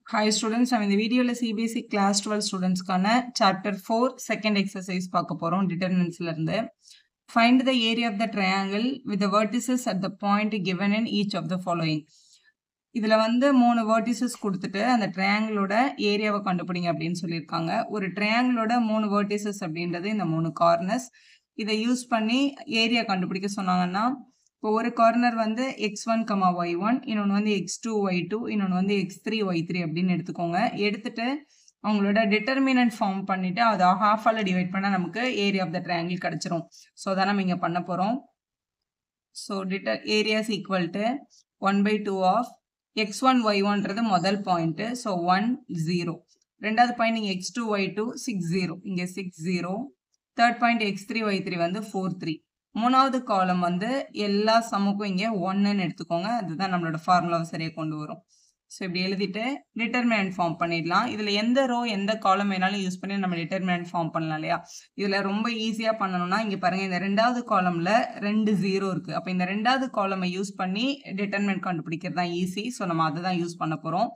Hi students, I'm in the video CBSE class 12 students chapter 4 second exercise பார்க்க போறோம் determinantsல இருந்து. Find the area of the triangle with the vertices at the point given in each of the following. இதுல வந்து 3 vertices கொடுத்துட்டு அந்த triangleோட ஏரியாவை கண்டுபிடிங்க அப்படின்னு சொல்லியிருக்காங்க. ஒரு triangleோட 3 vertices அப்படின்றது இந்த 3 corners. இதை யூஸ் பண்ணி ஏரியா கண்டுபிடிக்க சொன்னாங்கன்னா இப்போ ஒரு கார்னர் வந்து x1, y1, இன்னொன்று வந்து x2, y2, இன்னொன்று வந்து x3, y3 அப்படின்னு எடுத்துக்கோங்க. எடுத்துட்டு அவங்களோட டிட்டர்மினன்ட் ஃபார்ம் பண்ணிட்டு அதை ஹாஃபால டிவைட் பண்ணா நமக்கு ஏரியா ஆஃப் த ட்ரையாங்கிள் கிடைச்சிரும். ஸோ அதான் நம்ம இங்க பண்ண போறோம். So area is equal to 1/2 of x1, y1ன்றது முதல் பாயிண்ட். ஸோ 1, 0. ரெண்டாவது பாயிண்ட் இங்க x2, y2, 6, 0. இங்க 6, 0. தேர்ட் பாயிண்ட் x3, y3 வந்து 4, 3. மூணாவது காலம் வந்து எல்லா சமுக்கும் இங்கே 1ன்னு எடுத்துக்கோங்க. அதுதான் நம்மளோட ஃபார்முலாவை சரியாக கொண்டு வரும். ஸோ இப்படி எழுதிட்டு டிட்டர்மினன்ட் ஃபார்ம் பண்ணிடலாம். இதில் எந்த ரோ எந்த காலம் வேணாலும் யூஸ் பண்ணி நம்ம டிட்டர்மினன்ட் ஃபார்ம் பண்ணலாம் இல்லையா? இதில் ரொம்ப ஈஸியாக பண்ணணும்னா இங்கே பாருங்கள், இந்த ரெண்டாவது காலமில் 2 0 இருக்குது. அப்போ இந்த ரெண்டாவது காலமை யூஸ் பண்ணி டிட்டர்மினன்ட் கண்டுபிடிக்கிறது தான் ஈஸி. ஸோ நம்ம அதை தான் யூஸ் பண்ண போகிறோம்.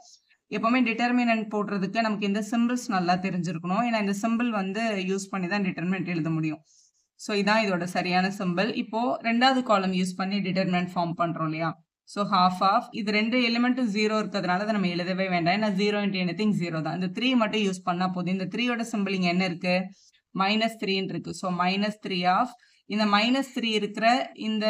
எப்போவுமே டிட்டர்மினன்ட் போடுறதுக்கு நமக்கு இந்த சிம்பிள்ஸ் நல்லா தெரிஞ்சிருக்கணும். ஏன்னா இந்த சிம்பிள் வந்து யூஸ் பண்ணி தான் டிட்டர்மினன்ட் எழுத முடியும். ஸோ இதான் இதோட சரியான சிம்பிள். இப்போ ரெண்டாவது காலம் யூஸ் பண்ணி டிட்டர்மினன்ட் ஃபார்ம் பண்றோம் இல்லையா? ஸோ ஹாஃப் ஆஃப் இது ரெண்டு எலிமெண்ட்டும் 0 இருக்கிறதுனால அதை நம்ம எழுதவே வேண்டாம். ஏன்னா 0 × anything 0 தான். இந்த 3 மட்டும் யூஸ் பண்ணா போதும். இந்த 3யோட சிம்பிள் இங்க என்ன இருக்கு? -3 இருக்கு. ஸோ -3 ஆஃப் இந்த -3 இருக்கிற இந்த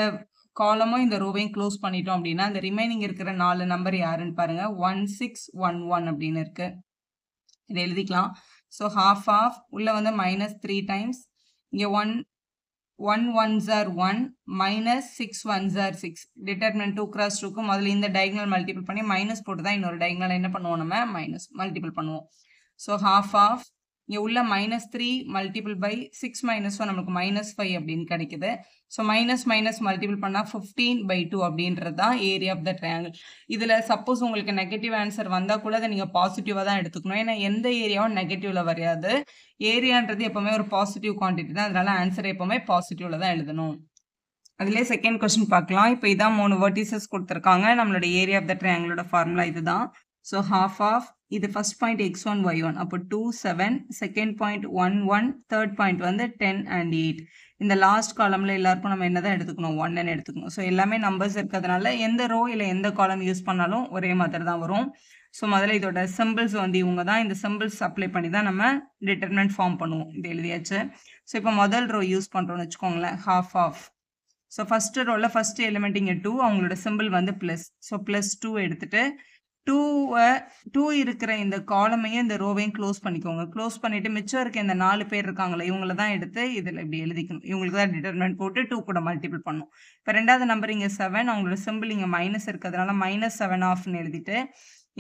காலமும் இந்த ரோவையும் க்ளோஸ் பண்ணிட்டோம் அப்படின்னா இந்த ரிமைனிங் இருக்கிற 4 நம்பர் யாருன்னு பாருங்க. 1, 6, 1, 1 அப்படின்னு இருக்கு. இதை எழுதிக்கலாம். ஸோ ஹாஃப் ஆஃப் உள்ள வந்து -3 டைம்ஸ் இங்க 1 1s are 1 minus 6 1s are 6. Determinant 2 cross 2க்கு முதல்ல இந்த diagonal multiple பண்ணி மைனஸ் போட்டு தான் இன்னொரு diagonal என்ன பண்ணுவோம், நம்ம மைனஸ் மல்டிபிள் பண்ணுவோம். ஸோ half ஆஃப் இங்கே உள்ள -3 மல்டிபிள் பை 6 - 1 நமக்கு -5 அப்படின்னு கிடைக்குது. ஸோ மைனஸ் மல்டிபிள் பண்ணால் 15/2 அப்படின்றது தான் ஏரியா ஆஃப் த ட்ரையாங்கிள். இதில் சப்போஸ் உங்களுக்கு நெகட்டிவ் ஆன்சர் வந்தால் கூட அதை நீங்கள் பாசிட்டிவாக தான் எடுத்துக்கணும். ஏன்னா எந்த ஏரியாவும் நெகட்டிவ்ல வரையாது. ஏரியான்றது எப்பவுமே ஒரு பாசிட்டிவ் குவான்டிட்டி தான். அதனால ஆன்சர் எப்பவுமே பாசிட்டிவ்ல தான் எழுதணும். அதுலேயே செகண்ட் கொஸ்டின் பார்க்கலாம். இப்போ இதான் 3 வெர்டிசஸ் கொடுத்துருக்காங்க. நம்மளோட ஏரியா ஆஃப் த ட்ரையாங்கிளோட ஃபார்முலா இதுதான். ஸோ ஹாஃப் ஆஃப் இது ஃபர்ஸ்ட் பாயிண்ட் x1, y1, அப்போ 2, 7, செகண்ட் பாயிண்ட் 1, 1, தேர்ட் பாயிண்ட் வந்து 10 and 8. இந்த லாஸ்ட் காலம்ல எல்லாருக்கும் நம்ம என்னதான் எடுத்துக்கணும், 1ன்னு எடுத்துக்கணும். ஸோ எல்லாமே நம்பர்ஸ் இருக்கிறதுனால எந்த ரோ இல்லை எந்த காலம் யூஸ் பண்ணாலும் ஒரே மாதிரி தான் வரும். ஸோ முதல்ல இதோட சிம்பிள்ஸ் வந்து இவங்க தான். இந்த சிம்பிள்ஸ் அப்ளை பண்ணி தான் நம்ம டிட்டர்மினன்ட் ஃபார்ம் பண்ணுவோம். இது எழுதியாச்சு. ஸோ இப்போ முதல் ரோ யூஸ் பண்ணுறோம்னு வச்சுக்கோங்களேன். ஹாஃப் ஆஃப் ஸோ ஃபர்ஸ்ட் ரோவில் ஃபர்ஸ்ட் எலிமெண்ட் இங்கே 2, அவங்களோட சிம்பிள் வந்து ப்ளஸ். ஸோ +2 எடுத்துட்டு 2 இருக்கிற இந்த காலமையும் இந்த ரோவையும் க்ளோஸ் பண்ணிக்கோங்க. க்ளோஸ் பண்ணிட்டு மிச்சம் இருக்க இந்த 4 பேர் இருக்காங்களே இவங்கள தான் எடுத்து இதில் இப்படி எழுதிக்கணும். இவங்களுக்கு தான் டிட்டர்மினன்ட் போட்டு 2 கூட மல்டிபிள் பண்ணும். இப்போ ரெண்டாவது நம்பர் இங்கே 7, அவங்களோட சிம்பிள் இங்கே மைனஸ் இருக்கிறதுனால -7 ஆஃப்னு எழுதிட்டு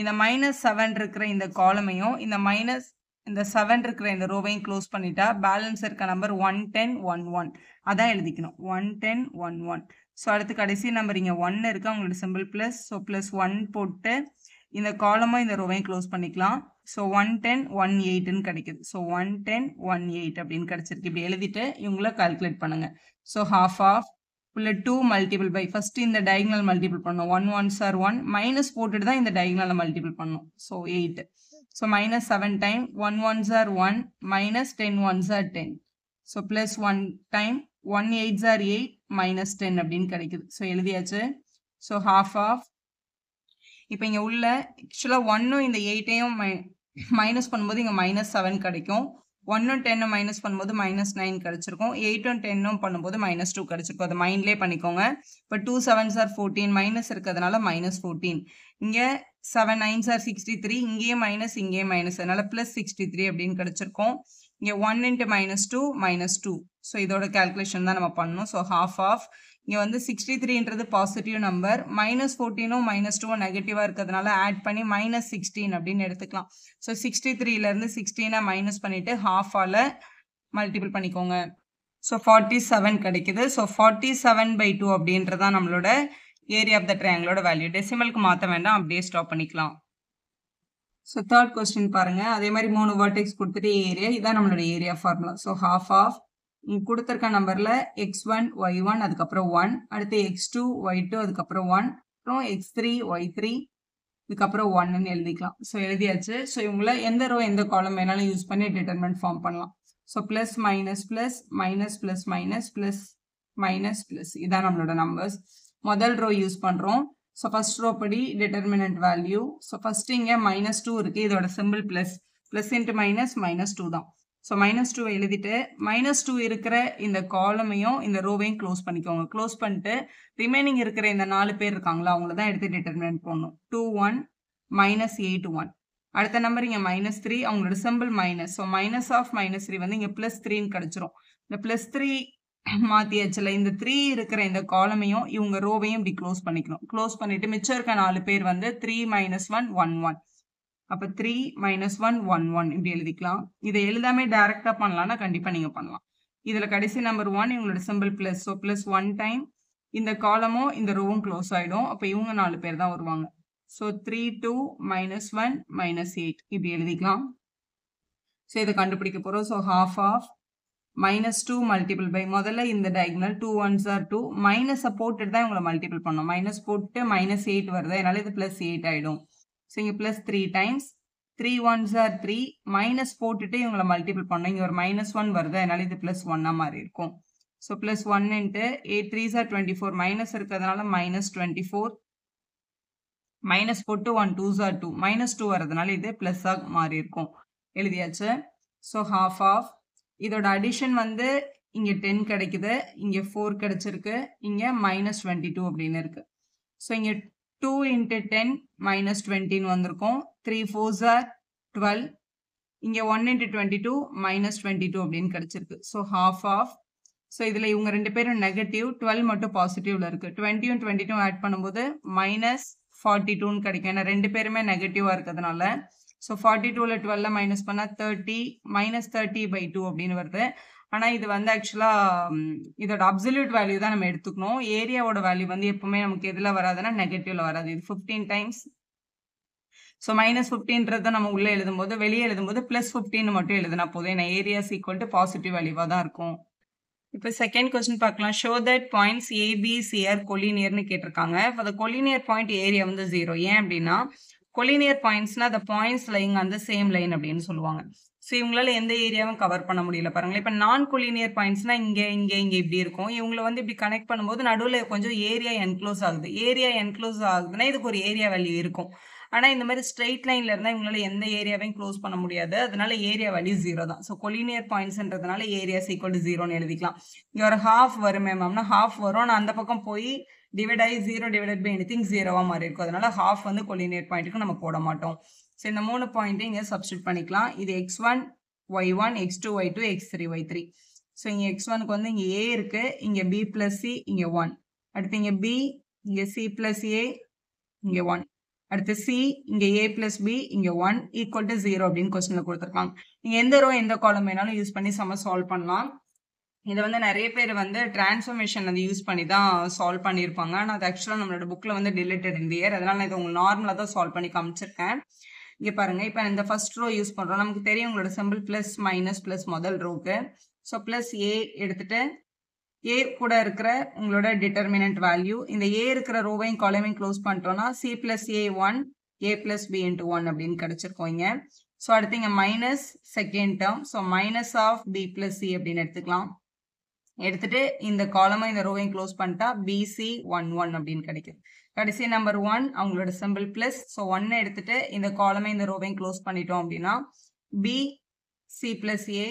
இந்த -7 இருக்கிற இந்த காலமையும் இந்த 7 இருக்கிற இந்த ரோவையும் க்ளோஸ் பண்ணிட்டா பேலன்ஸ் இருக்க நம்பர் 1, 10, 1, 1 அதான் எழுதிக்கணும். 1, 10, 1, 1. ஸோ அடுத்து கடைசி நம்பர் இங்கே 1 இருக்கு, அவங்களோட சிம்பிள் ப்ளஸ். ஸோ +1 போட்டு இந்த காலமும் இந்த ரோவையும் க்ளோஸ் பண்ணிக்கலாம். ஸோ 1, 10, 1, 8ன்னு கிடைக்குது. ஸோ 1, 10, 1, 8 அப்படின்னு கிடைச்சிருக்கு. இப்படி எழுதிட்டு இவங்கள கால்குலேட் பண்ணுங்க. ஸோ ஹாஃப் ஆஃப் உள்ள 2 மல்டிபிள் பை ஃபர்ஸ்ட் இந்த டயகனல் மல்டிபிள் பண்ணணும். 1 1s are 1 மைனஸ் போட்டுட்டு தான் இந்த டயகனலை மல்டிபிள் பண்ணணும். So 8. So -7 time 1 1s are 1 minus 10 1s are 10. So +1 time 1 8s are 8 minus 10 அப்படின்னு கிடைக்குது. ஸோ எழுதியாச்சு. ஸோ ஹாஃப் ஆஃப் இப்போ இங்கே உள்ள ஆக்சுவலாக 1ம் இந்த 8ஐயும் மைனஸ் பண்ணும்போது இங்கே -7 கிடைக்கும். 1ம் 10ம் மைனஸ் பண்ணும்போது -9 கிடைச்சிருக்கும். 8ம் 10ம் பண்ணும்போது -2 கிடைச்சிருக்கும். அதை மைண்ட்லேயே பண்ணிக்கோங்க. இப்போ 2 7s are 14 மைனஸ் இருக்கிறதுனால -14. இங்கே 7 9s are 63, இங்கேயும் மைனஸ் இங்கேயும் மைனஸ், அதனால +63 அப்படின்னு கிடைச்சிருக்கும். இங்கே 1 × -2 -2. ஸோ இதோட கேல்குலேஷன் தான் நம்ம பண்ணணும். ஸோ ஹாஃப் ஆஃப் இங்கே வந்து 63ன்றது பாசிட்டிவ் நம்பர், -14ம் -2ம் நெகட்டிவாக இருக்கிறதுனால ஆட் பண்ணி -16 அப்படின்னு எடுத்துக்கலாம். ஸோ 63லேருந்து 16 மைனஸ் பண்ணிட்டு ஹாஃபால் மல்டிபிள் பண்ணிக்கோங்க. ஸோ 47 கிடைக்குது. ஸோ 47/2 அப்படின்றதான் நம்மளோட ஏரியா ஆஃப் த ட்ரையாங்கிளோட வேல்யூ. டெசிமலுக்கு மாற்ற வேண்டாம், அப்படியே ஸ்டாப் பண்ணிக்கலாம். ஸோ தேர்ட் கொஸ்டின் பாருங்க. அதே மாதிரி 3 வெர்டெக்ஸ் கொடுத்துட்டு ஏரியா, இதான் நம்மளோட area formula. So half of கொடுத்துருக்க நம்பர்ல x1 y1 அதுக்கப்புறம் 1, அடுத்து x2 y2 அதுக்கப்புறம் 1, அப்புறம் x3 y3 இதுக்கப்புறம் 1ன்னு எழுதிக்கலாம். ஸோ எழுதியாச்சு. ஸோ இவங்கள எந்த ரோ எந்த காலம் வேணாலும் யூஸ் பண்ணி டிட்டர்மினன்ட் ஃபார்ம் பண்ணலாம். So plus minus plus minus plus minus plus minus plus இதான் நம்மளோட நம்பர்ஸ். முதல் ரோ யூஸ் பண்ணுறோம். ஸோ ஃபர்ஸ்ட் ரோ படி டிட்டர்மினன்ட் வேல்யூ. ஸோ ஃபர்ஸ்ட் இங்கே -2 இருக்குது. இதோட simple plus plus into minus -2 தான். ஸோ -2 எழுதிட்டு -2 இருக்கிற இந்த காலமையும் இந்த ரோவையும் க்ளோஸ் பண்ணிக்கோங்க. க்ளோஸ் பண்ணிட்டு ரிமைனிங் இருக்கிற இந்த 4 பேர் இருக்காங்களா அவங்கள தான் எடுத்து டிட்டர்மினன்ட் போடணும். 2 1 -8 1. அடுத்த நம்பர் இங்கே -3 அவங்களோட simple minus. So minus of -3 வந்து இங்கே +3ன்னு கிடச்சிரும். இந்த +3 மாற்றியாச்சுல இந்த 3 இருக்கிற இந்த காலமையும் இவங்க ரோவையும் இப்படி க்ளோஸ் பண்ணிக்கணும். க்ளோஸ் பண்ணிட்டு மிச்சம் இருக்க 4 பேர் வந்து 3 -1 1 1. அப்போ 3 -1 1 1 இப்படி எழுதிக்கலாம். இதை எழுதாமே டைரக்டாக பண்ணலாம்னா கண்டிப்பாக நீங்கள் பண்ணலாம். இதில் கடைசி நம்பர் 1 இவங்களோட சிம்பிள் ப்ளஸ். ஸோ +1 டைம் இந்த காலமும் இந்த ரோவும் க்ளோஸ் ஆகிடும். அப்போ இவங்க 4 பேர் தான் வருவாங்க. ஸோ 3 2 -1 -8 இப்படி எழுதிக்கலாம். ஸோ இதை கண்டுபிடிக்க போகிறோம். So half of -2 multiple by முதல்ல இந்த டயக்னல் 2 1s are 2 மைனஸை போட்டுட்டு தான் இவங்களை மல்டிபிள் பண்ணோம். மைனஸ் போட்டு -8 வருது. அதனால இது +8 ஆகிடும். ஸோ இங்கே +3 டைம்ஸ் 3 1s are 3 மைனஸ் போட்டுட்டு இவங்களை மல்டிபிள் பண்ணோம். இங்கே ஒரு -1 வருது. அதனால இது +1 மாதிரி இருக்கும். So +1 into 8 3s are 24 minus இருக்கிறதுனால -24 மைனஸ் போட்டு 1 2s are 2 -2 வரதுனால இது ப்ளஸ்ஸாக மாறி இருக்கும். எழுதியாச்சு. ஸோ half of இதோட அடிஷன் வந்து இங்கே 10 கிடைக்குது. இங்கே 4 கிடைச்சிருக்கு. இங்கே -22 அப்படின்னு இருக்கு. ஸோ இங்கே 2 × 10 -20ன்னு வந்திருக்கும். 3 4s are 12. இங்கே 1 × 22 -22 அப்படின்னு கிடைச்சிருக்கு. ஸோ half of ஸோ இதில் இவங்க 2 பேரும் நெகட்டிவ் 12 மட்டும் பாசிட்டிவ்ல இருக்கு. 20யும் 22 ஆட் பண்ணும்போது -42ன்னு கிடைக்கும். ஏன்னா 2 பேருமே நெகட்டிவாக இருக்கிறதுனால. ஸோ 42ல் 12 மைனஸ் பண்ணால் 30 -30/2 அப்படின்னு வருது. ஆனால் இது வந்து ஆக்சுவலாக இதோட அப்சல்யூட் வேல்யூ தான் நம்ம எடுத்துக்கணும். ஏரியாவோட வேல்யூ வந்து எப்பவுமே நமக்கு எதில் வராதுன்னா நெகட்டிவ்ல வராது. இது 15 டைம்ஸ். ஸோ -15ன்றதை நம்ம உள்ளே எழுதும்போது வெளியே எழுதும்போது +15 மட்டும் எழுதுனா போதும். ஏன்னா ஏரியாஸ் ஈக்குவல் டு பாசிட்டிவ் வேல்யூவாக தான் இருக்கும். இப்போ செகண்ட் கொஸ்டின் பார்க்கலாம். Show that points ABC are கொலினியர்னு கேட்டிருக்காங்க. இப்போ அந்த கொலினியர் பாயிண்ட் ஏரியா வந்து 0. ஏன் அப்படின்னா கொலினியர் பாயிண்ட்ஸ்னா அந்த பாயிண்ட்ஸ் லைங் அந்த சேம் லைன் அப்படின்னு சொல்லுவாங்க. ஸோ இவங்களால எந்த ஏரியாவும் கவர் பண்ண முடியல பாருங்களேன். இப்போ நான் கொலினியர் பாயிண்ட்ஸ்னா இங்கே இப்படி இருக்கும். இவங்களை வந்து இப்படி கனெக்ட் பண்ணும்போது நடுவில் கொஞ்சம் ஏரியா என்க்ளோஸ் ஆகுது. ஏரியா என்க்ளோஸ் ஆகுதுன்னா இதுக்கு ஒரு ஏரியா வேல்யூ இருக்கும். ஆனால் இந்த மாதிரி ஸ்ட்ரெயிட் லைனில் இருந்தால் இவங்களால எந்த ஏரியாவையும் க்ளோஸ் பண்ண முடியாது. அதனால ஏரியா வேல்யூ 0 தான். ஸோ கொலினியர் பாயிண்ட்ஸ்ன்றதுனால ஏரியாஸ் ஈக்குவல் டு 0ன்னு எழுதிக்கலாம். இங்கே ஒரு ஹாஃப் வருமே மேம்னா ஹாஃப் வரும். நான் அந்த பக்கம் போய் டிவைட் ஆகி 0 டிவைடட் பை எனிதிங் 0வா மாறி இருக்கும். அதனால ஹாஃப் வந்து கொலினியர் பாயிண்ட்டுக்கு நம்ம போட மாட்டோம். ஸோ இந்த 3 பாயிண்ட்டையும் இங்கே சப்ஸ்டியூட் பண்ணிக்கலாம். இது x1 y1 x2 y2 x3 y3. So இங்கே x1க்கு வந்து இங்கே a இருக்கு. இங்கே b + c இங்கே 1. அடுத்து இங்கே b இங்கே c + a இங்கே 1. அடுத்து c இங்கே a + b இங்கே 1 ஈக்குவல் டு 0 அப்படின்னு கொஸ்டினில் கொடுத்துருக்காங்க. நீங்கள் எந்த ரோ எந்த காலம் வேணாலும் யூஸ் பண்ணி சால்வ் பண்ணலாம். இதை வந்து நிறைய பேர் வந்து டிரான்ஸ்ஃபர்மேஷன் வந்து யூஸ் பண்ணி தான் சால்வ் பண்ணியிருப்பாங்க. ஆனால் அது ஆக்சுவலாக நம்மளோட புக்கில் வந்து டிலேட்டட் இந்த இயர். அதனால நான் இதை உங்களுக்கு நார்மலாக தான் சால்வ் பண்ணி காமிச்சிருக்கேன். இங்கே பாருங்கள். இப்போ இந்த ஃபர்ஸ்ட் ரோ யூஸ் பண்ணுறோம். நமக்கு தெரியும் உங்களோட சிம்பிள் ப்ளஸ் மைனஸ் ப்ளஸ் முதல் ரோக்கு. ஸோ ப்ளஸ் ஏ எடுத்துட்டு ஏ கூட இருக்கிற உங்களோட டிட்டர்மினன்ட் வேல்யூ இந்த ஏ இருக்கிற ரோவையும் காலமையும் க்ளோஸ் பண்ணிட்டோம்னா c + a 1 a + b × 1 அப்படின்னு கிடைச்சிருக்கோம் இங்கே. ஸோ அடுத்து இங்கே minus second term. So minus of b + c அப்படின்னு எடுத்துக்கலாம். எடுத்துட்டு இந்த காலமும் இந்த ரோவையும் க்ளோஸ் பண்ணிட்டா bc 1 1 அப்படின்னு கிடைக்குது. கடைசி நம்பர் 1 அவங்களோட சிம்பிள் ப்ளஸ். ஸோ 1 எடுத்துட்டு இந்த காலமை இந்த ரோவையும் க்ளோஸ் பண்ணிட்டோம் அப்படின்னா b c + a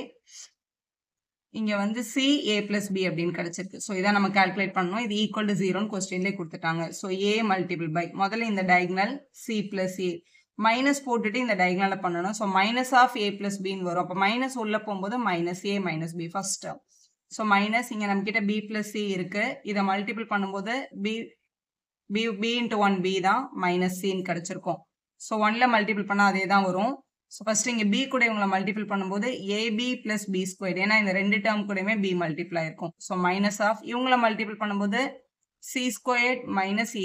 இங்கே வந்து c a + b அப்படின்னு கிடைச்சிருக்கு. ஸோ இதை நம்ம கால்குலேட் பண்ணணும். இது ஈக்குவல் டு 0ன்னு கொஸ்டின்லேயே கொடுத்துட்டாங்க. ஸோ a மல்டிபிள் பை முதல்ல இந்த டயக்னல் c + a மைனஸ் போட்டுட்டு இந்த டயக்னலை பண்ணணும். ஸோ மைனஸ் ஆஃப் a + bன்னு வரும். அப்போ மைனஸ் உள்ள போகும்போது -a - b first term. So minus இங்கே நம்மக்கிட்ட b + c இருக்கு. இதை மல்டிபிள் பண்ணும்போது b × 1b தான் -cன்னு கிடைச்சிருக்கும். ஸோ 1ல் மல்டிபிள் பண்ணால் அதே தான் வரும். ஸோ ஃபர்ஸ்ட் இங்கே b கூட இவங்களை மல்டிபிள் பண்ணும்போது ab + b². ஏன்னா இந்த 2 டேர்ம் கூடயுமே b மல்டிப்ளை இருக்கும். ஸோ மைனஸ் ஆஃப் இவங்களை மல்டிபிள் பண்ணும்போது c²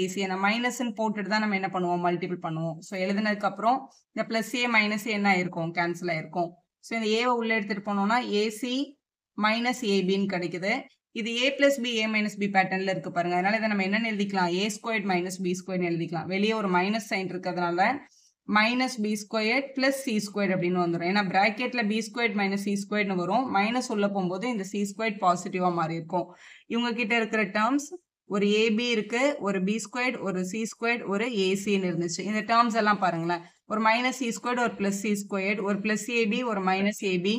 - ac. ஏன்னா மைனஸ்ன்னு போட்டுட்டு தான் நம்ம என்ன பண்ணுவோம் மல்டிபிள் பண்ணுவோம். ஸோ எழுதினதுக்கப்புறம் இந்த +a - என்ன ஆயிருக்கும் கேன்சல் ஆயிருக்கும். ஸோ இந்த ஏவை உள்ளே எடுத்துகிட்டு போனோம்னா ac - abன்னு கிடைக்குது. இது a plus b a minus b பேட்டர்ன்ல இருக்கு பாருங்க. அதனால இதை நம்ம என்னன்னு எழுதிக்கலாம்? a squared minus b squared எழுதிக்கலாம். வெளியே ஒரு மைனஸ் சைன் இருக்கிறதுனால minus B squared plus C squared அப்படின்னு வந்துடும். ஏன்னா பிராக்கெட்ல பி ஸ்கொயர்ட் மைனஸ் சி ஸ்கொயர்ட்னு வரும். மைனஸ் உள்ள போகும்போது இந்த சி ஸ்கொயர்ட் பாசிட்டிவா மாறி இருக்கும். இவங்க கிட்ட இருக்கிற டேர்ம்ஸ் ஒரு ஏபி இருக்கு, ஒரு பி ஸ்கொயர்ட், ஒரு சி ஸ்கொயர்ட், ஒரு ஏசின்னு இருந்துச்சு. இந்த டேர்ம்ஸ் எல்லாம் பாருங்களேன். ஒரு மைனஸ் சி ஸ்கொயர்ட், ஒரு பிளஸ் சி ஸ்கொயர்ட், ஒரு பிளஸ் ஏபி, ஒரு minus AB,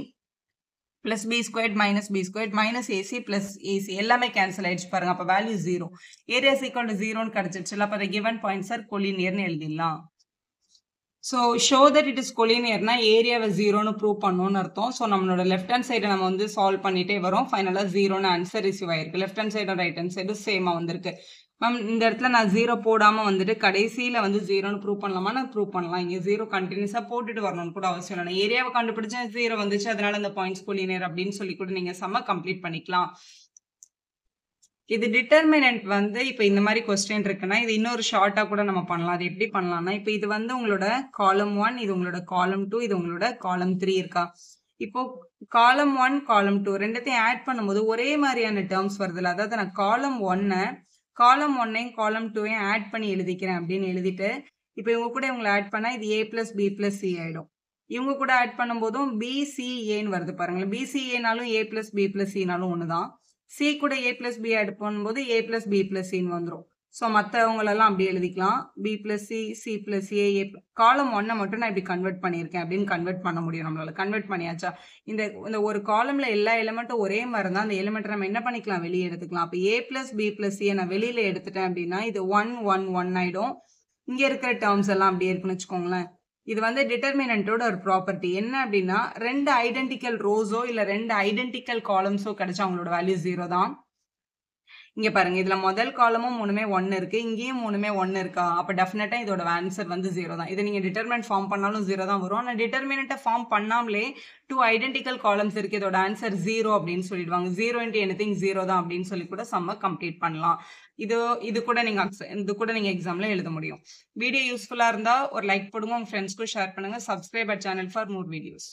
plus B squared minus B squared minus AC plus AC எல்லாமே கேன்சல் ஆயிடுச்சு பாருங்க. அப்ப வேல்யூ 0. ஏரியா ஈக்குவல் டு 0ன்னு கிடைச்சிருச்சு. அப்ப அதை கிவன் பாயிண்ட்ஸ் ஆர் கொலினியர்னு எழுதிடலாம். So show that it is கொலினியர்னா ஏரியாவை 0ன்னு ப்ரூவ் பண்ணணும்னு அர்த்தம். ஸோ நம்மளோட லெஃப்ட் ஹேண்ட் சைடை நம்ம வந்து சால்வ் பண்ணிட்டே வரோம். ஃபைனலாக 0ன்னு ஆன்சர் ரிசீவ் ஆயிருக்கு. லெஃப்ட் ஹேண்ட் சைடும் ரைட் ஹேண்ட் சைடும் சேமாக வந்திருக்கு. மேம் இந்த இடத்துல நான் 0 போடாமல் வந்துட்டு கடைசியில் வந்து 0ன்னு ப்ரூவ் பண்ணலாமா? நான் ப்ரூவ் பண்ணலாம். இங்கே 0 கண்டினியூஸாக போட்டுட்டு வரணும்னு கூட அவசியம் இல்லை. ஏரியாவை கண்டுபிடிச்சா 0 வந்துச்சு, அதனால அந்த பாயிண்ட்ஸ் கொலினியர் அப்படின்னு சொல்லி கூட நீங்கள் செம்ம கம்ப்ளீட் பண்ணிக்கலாம். இது டிட்டர்மினன்ட் வந்து இப்போ இந்த மாதிரி கொஸ்டின் இருக்குன்னா இது இன்னொரு ஷார்ட்டா கூட நம்ம பண்ணலாம். அது எப்படி பண்ணலாம்னா, இப்போ இது வந்து உங்களோட காலம் 1, இது உங்களோட காலம் 2, இது உங்களோட காலம் 3 இருக்கா? இப்போ காலம் 1 காலம் 2 ரெண்டத்தையும் ஆட் பண்ணும்போது ஒரே மாதிரியான டேர்ம்ஸ் வருதுல்ல. அதாவது நான் காலம் 1ஐயும் காலம் 2ஐயும் ஆட் பண்ணி எழுதிக்கிறேன் அப்படின்னு எழுதிட்டு, இப்போ இவங்க கூட இவங்களை ஆட் பண்ணா இது a plus B plus C ஆயிடும். இவங்க கூட ஆட் பண்ணும்போதும் பிசிஏன்னு வருது பாருங்களேன். பிசிஏனாலும் a பிளஸ் பி பிளஸ் சினாலும் ஒண்ணுதான். சி கூட a பிளஸ் பி ஆட் பண்ணும்போது a பிளஸ் பி பிளஸ் சின்னு வந்துடும். ஸோ மற்றவங்களெல்லாம் அப்படி எழுதிக்கலாம். B plus C, C plus A, காலம் 1 மட்டும் நான் இப்படி கன்வெர்ட் பண்ணியிருக்கேன் அப்படின்னு கன்வெர்ட் பண்ண முடியும் நம்மளால. கன்வெர்ட் பண்ணியாச்சா? இந்த ஒரு காலம்ல எல்லா எலிமெண்ட்டும் ஒரே மாதிரி தான். அந்த எலிமெண்ட் நம்ம என்ன பண்ணிக்கலாம்? வெளியே எடுத்துக்கலாம். அப்போ a பிளஸ் பி பிளஸ் சியை நான் வெளியில எடுத்துட்டேன் அப்படின்னா இது 1 1 1 ஆயிடும். இங்க இருக்கிற டேர்ம்ஸ் எல்லாம் அப்படியே இருக்குன்னு வச்சுக்கோங்களேன். இது வந்து டிட்டர்மினன்ட்டோட ஒரு ப்ராப்பர்ட்டி. என்ன அப்படின்னா, 2 ஐடென்டிக்கல் ரோஸோ இல்ல 2 ஐடென்டிக்கல் காலம்ஸோ கிடைச்சா அவங்களோட வேல்யூ 0 தான். இங்க பாருங்க, இதுல முதல் காலமும் 3மே 1 இருக்கு, இங்கேயும் 3மே 1 இருக்கா? அப்ப டெஃபினட்டா இதோட ஆன்சர் வந்து 0 தான். இதை நீங்க டிட்டர்மினன்ட் ஃபார்ம் பண்ணாலும் 0 தான் வரும். ஆனா டிட்டர்மினன்ட்டை ஃபார்ம் பண்ணாமலே 2 ஐடென்டிக்கல் காலம்ஸ் இருக்கு, இதோட ஆன்சர் 0 அப்படின்னு சொல்லிடுவாங்க. 0 into anything 0 தான் அப்படின்னு சொல்லி கூட சம்ம கம்ப்ளீட் பண்ணலாம். இது கூட நீங்க எக்ஸாம்ல எழுத முடியும். வீடியோ யூஸ்ஃபுல்லா இருந்தா ஒரு லைக் போடுங்க, உங்க ஃப்ரெண்ட்ஸ்க்கும் ஷேர் பண்ணுங்க. Subscribe our channel for more videos.